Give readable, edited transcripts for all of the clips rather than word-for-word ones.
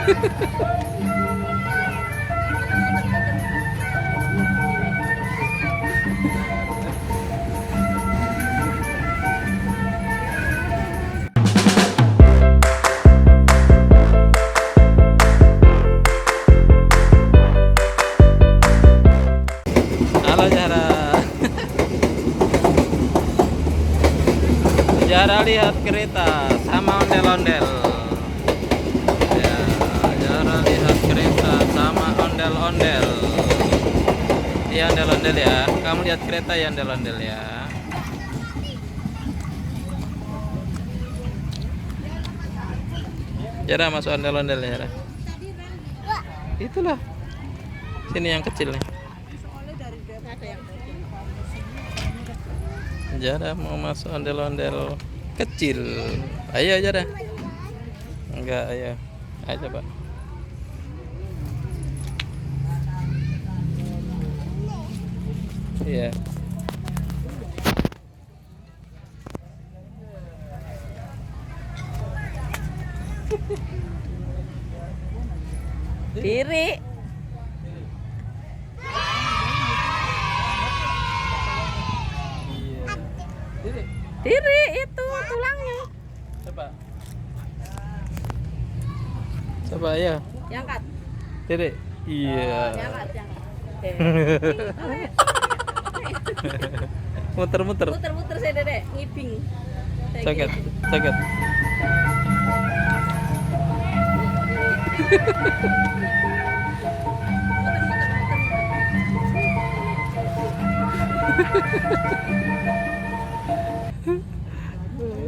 Halo Zahra. Zahra lihat kereta sama ondel-ondel. Ya, Zahra lihat kereta sama ondel-ondel. Iya ondel-ondel ya. Kamu lihat kereta ya ondel-ondel ya. Zahra masuk ondel-ondel ya. Zahra. Itulah. Sini yang kecil nih. Zahra mau masuk ondel-ondel kecil. Ayo Zahra. Enggak, ayo. Ayo coba. Iya. Diri. Diri itu tulangnya. Coba. Coba ya. Diangkat. Diri. Iya. Diangkat. Muter-muter. Muter-muter saya Dedek, ngibing. Sakit. Sakit.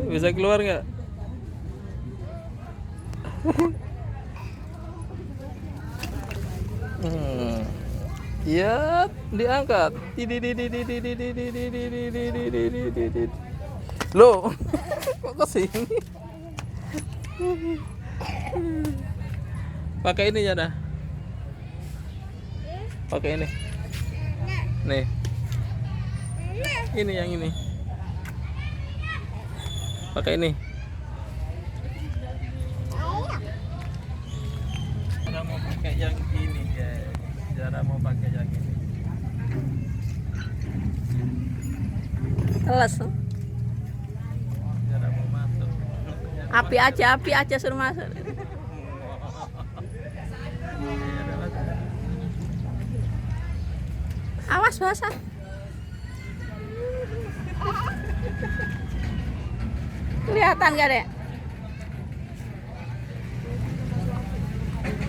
Bisa keluar nggak? Ya, diangkat. Loh, kok kesini? Pakai ini ya dah. Pakai ini. Nih. Ini yang ini. Pakai ini. Cara mau pakai yang ini ya. Cara mau pakai yang ini. Teles. Cara mau masuk. Api aja suruh masuk. Awas basah. Kelihatan gak Dek?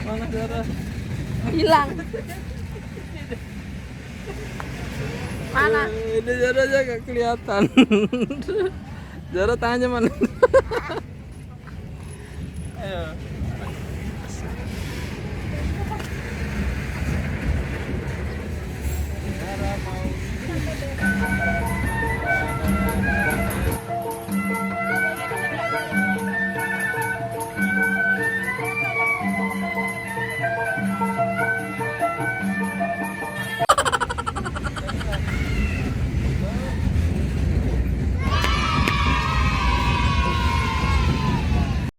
Mana Zahra? Hilang. Mana? Ini Zahra aja gak kelihatan. Zahra tangannya mana? Ayo. Zahra mau